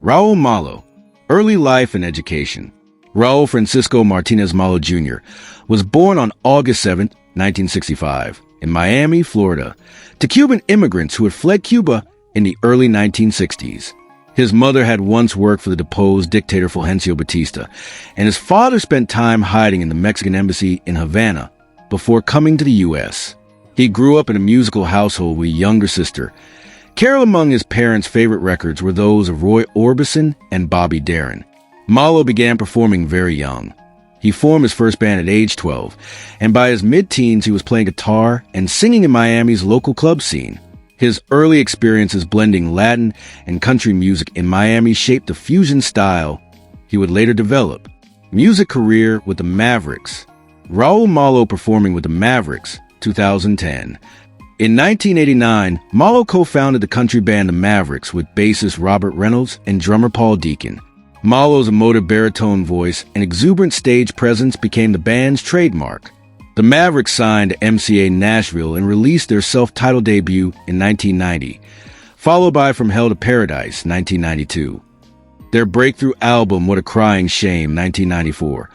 Raul Malo, early life and education. Raul Francisco Martínez-Malo Jr. was born on August 7, 1965, in Miami, Florida, to Cuban immigrants who had fled Cuba in the early 1960s. His mother had once worked for the deposed dictator Fulgencio Batista, and his father spent time hiding in the Mexican embassy in Havana before coming to the U.S. He grew up in a musical household with a younger sister. Carol among his parents' favorite records were those of Roy Orbison and Bobby Darin. Malo began performing very young. He formed his first band at age 12, and by his mid-teens he was playing guitar and singing in Miami's local club scene. His early experiences blending Latin and country music in Miami shaped the fusion style he would later develop. Music career with the Mavericks. Raul Malo performing with the Mavericks, 2010. In 1989, Malo co-founded the country band the Mavericks with bassist Robert Reynolds and drummer Paul Deacon. Malo's emotive baritone voice and exuberant stage presence became the band's trademark. The Mavericks signed to MCA Nashville and released their self-titled debut in 1990, followed by From Hell to Paradise, 1992. Their breakthrough album, What a Crying Shame, 1994,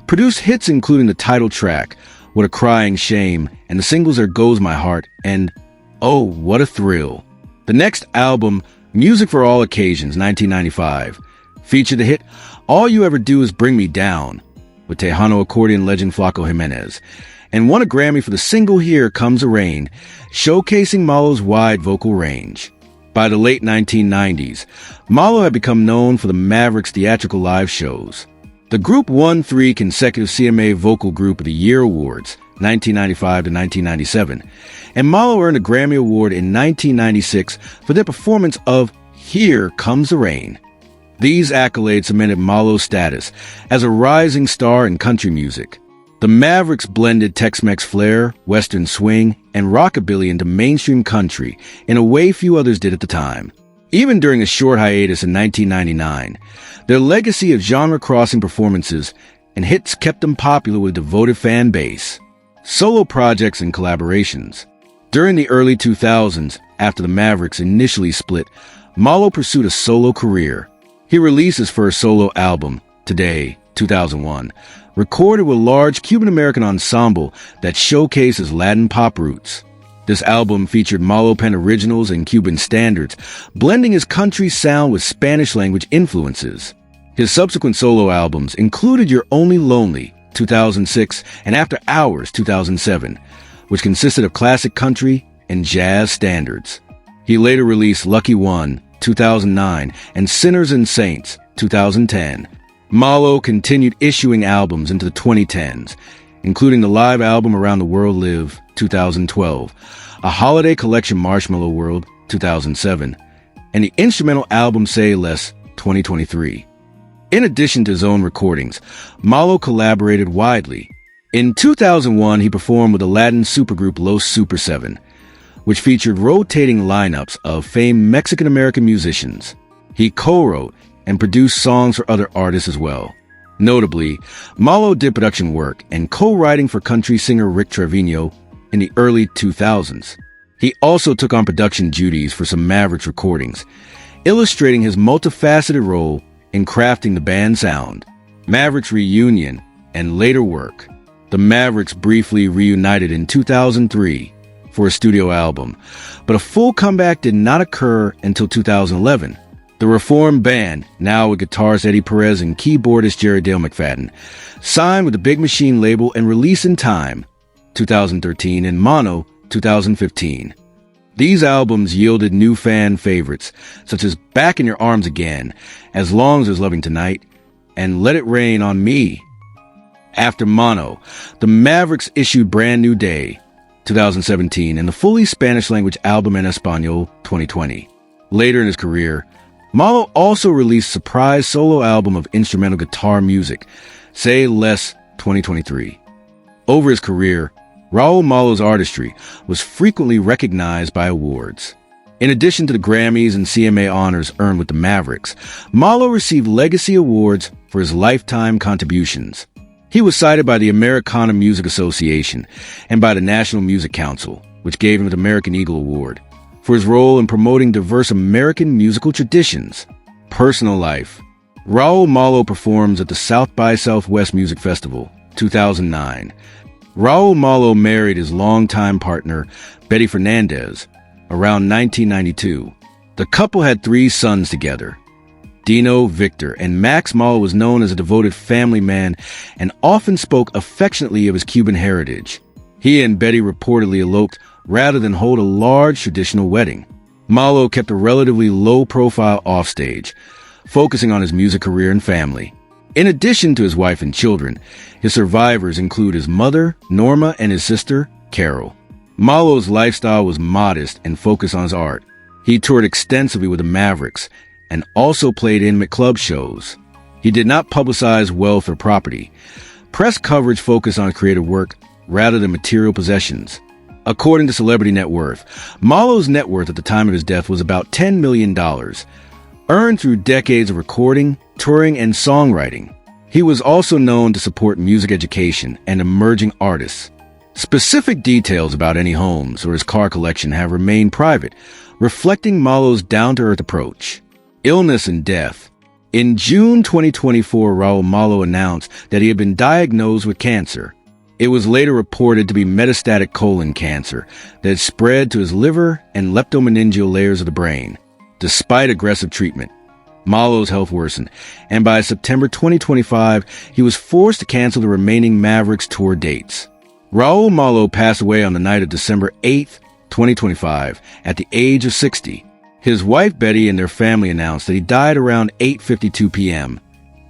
produced hits including the title track, What a Crying Shame, and the singles There Goes My Heart and Oh, What a Thrill. The next album, Music for All Occasions, 1995, featured the hit All You Ever Do Is Bring Me Down, with Tejano accordion legend Flaco Jimenez, and won a Grammy for the single Here Comes the Rain, showcasing Malo's wide vocal range. By the late 1990s, Malo had become known for the Mavericks' theatrical live shows. The group won 3 consecutive CMA Vocal Group of the Year awards, 1995 to 1997, and Malo earned a Grammy Award in 1996 for their performance of Here Comes the Rain. These accolades cemented Malo's status as a rising star in country music. The Mavericks blended Tex-Mex flair, Western swing, and rockabilly into mainstream country in a way few others did at the time. Even during a short hiatus in 1999, their legacy of genre-crossing performances and hits kept them popular with a devoted fan base. Solo projects and collaborations. During the early 2000s, after the Mavericks initially split, Malo pursued a solo career. He released his first solo album, Today, 2001, recorded with a large Cuban-American ensemble that showcased his Latin pop roots. This album featured Malo pen originals and Cuban standards, blending his country sound with Spanish-language influences. His subsequent solo albums included You're Only Lonely, 2006, and After Hours, 2007, which consisted of classic country and jazz standards. He later released Lucky One, 2009, and Sinners and Saints, 2010. Malo continued issuing albums into the 2010s, including the live album Around the World Live, 2012, a holiday collection Marshmallow World, 2007, and the instrumental album Say Less, 2023. In addition to his own recordings, Malo collaborated widely. In 2001, he performed with the Latin supergroup Los Super 7, which featured rotating lineups of famed Mexican-American musicians. He co-wrote and produced songs for other artists as well. Notably, Malo did production work and co-writing for country singer Rick Trevino in the early 2000s. He also took on production duties for some Mavericks recordings, illustrating his multifaceted role in crafting the band's sound. Mavericks reunion and later work. The Mavericks briefly reunited in 2003 for a studio album, but a full comeback did not occur until 2011. The reformed band, now with guitarist Eddie Perez and keyboardist Jerry Dale McFadden, signed with the Big Machine label and released In Time, 2013, and Mono, 2015. These albums yielded new fan favorites, such as Back in Your Arms Again, As Long as There's Loving Tonight, and Let It Rain on Me. After Mono, the Mavericks issued Brand New Day, 2017, and the fully Spanish-language album En Español, 2020. Later in his career, Malo also released a surprise solo album of instrumental guitar music, Say Less, 2023. Over his career, Raul Malo's artistry was frequently recognized by awards. In addition to the Grammys and CMA honors earned with the Mavericks, Malo received legacy awards for his lifetime contributions. He was cited by the Americana Music Association and by the National Music Council, which gave him the American Eagle Award, for his role in promoting diverse American musical traditions. Personal life. Raul Malo performs at the South by Southwest Music Festival, 2009. Raul Malo married his longtime partner, Betty Fernandez, around 1992. The couple had 3 sons together, Dino, Victor, and Max. Malo was known as a devoted family man and often spoke affectionately of his Cuban heritage. He and Betty reportedly eloped rather than hold a large traditional wedding. Malo kept a relatively low profile offstage, focusing on his music career and family. In addition to his wife and children, his survivors include his mother, Norma, and his sister, Carol. Malo's lifestyle was modest and focused on his art. He toured extensively with the Mavericks and also played intimate club shows. He did not publicize wealth or property. Press coverage focused on creative work rather than material possessions. According to Celebrity Net Worth, Malo's net worth at the time of his death was about $10 million, earned through decades of recording, touring, and songwriting. He was also known to support music education and emerging artists. Specific details about any homes or his car collection have remained private, reflecting Malo's down-to-earth approach. Illness and death. In June 2024, Raul Malo announced that he had been diagnosed with cancer. It was later reported to be metastatic colon cancer that had spread to his liver and leptomeningeal layers of the brain. Despite aggressive treatment, Malo's health worsened, and by September 2025, he was forced to cancel the remaining Mavericks tour dates. Raul Malo passed away on the night of December 8, 2025, at the age of 60. His wife Betty and their family announced that he died around 8:52 p.m.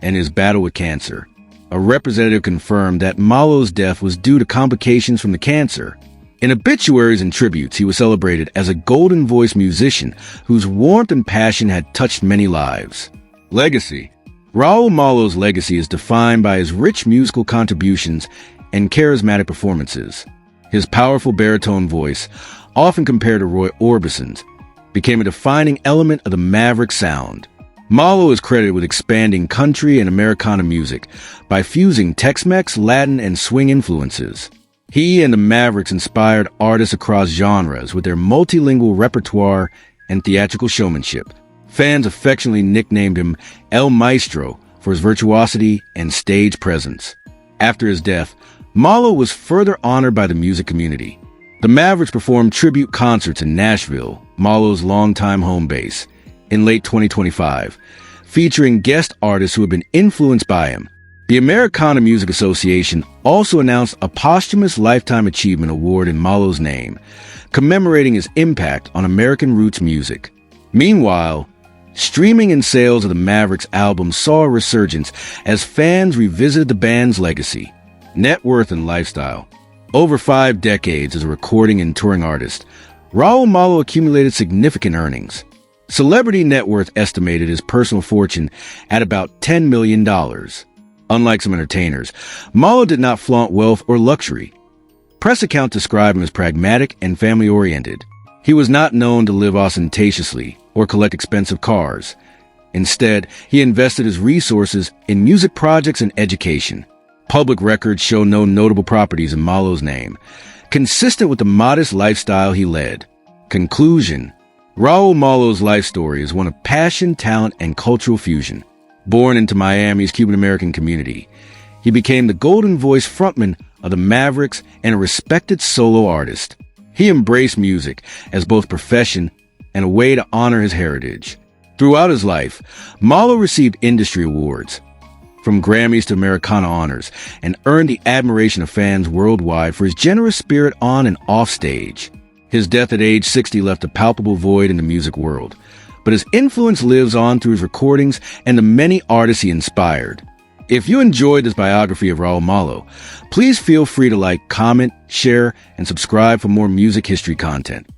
in his battle with cancer. A representative confirmed that Malo's death was due to complications from the cancer. In obituaries and tributes, he was celebrated as a golden voice musician whose warmth and passion had touched many lives. Legacy. Raul Malo's legacy is defined by his rich musical contributions and charismatic performances. His powerful baritone voice, often compared to Roy Orbison's, became a defining element of the Maverick sound. Malo is credited with expanding country and Americana music by fusing Tex-Mex, Latin, and swing influences. He and the Mavericks inspired artists across genres with their multilingual repertoire and theatrical showmanship. Fans affectionately nicknamed him El Maestro for his virtuosity and stage presence. After his death, Malo was further honored by the music community. The Mavericks performed tribute concerts in Nashville, Malo's longtime home base, in late 2025, featuring guest artists who had been influenced by him. The Americana Music Association also announced a posthumous Lifetime Achievement Award in Malo's name, commemorating his impact on American roots music. Meanwhile, streaming and sales of the Mavericks album saw a resurgence as fans revisited the band's legacy, net worth, and lifestyle. Over 5 decades as a recording and touring artist, Raul Malo accumulated significant earnings. Celebrity Net Worth estimated his personal fortune at about $10 million. Unlike some entertainers, Malo did not flaunt wealth or luxury. Press accounts describe him as pragmatic and family-oriented. He was not known to live ostentatiously or collect expensive cars. Instead, he invested his resources in music projects and education. Public records show no notable properties in Malo's name, consistent with the modest lifestyle he led. Conclusion. Raul Malo's life story is one of passion, talent, and cultural fusion. Born into Miami's Cuban-American community, he became the golden voice frontman of the Mavericks and a respected solo artist. He embraced music as both profession and a way to honor his heritage. Throughout his life, Malo received industry awards, from Grammys to Americana honors, and earned the admiration of fans worldwide for his generous spirit on and off stage. His death at age 60 left a palpable void in the music world, but his influence lives on through his recordings and the many artists he inspired. If you enjoyed this biography of Raul Malo, please feel free to like, comment, share, and subscribe for more music history content.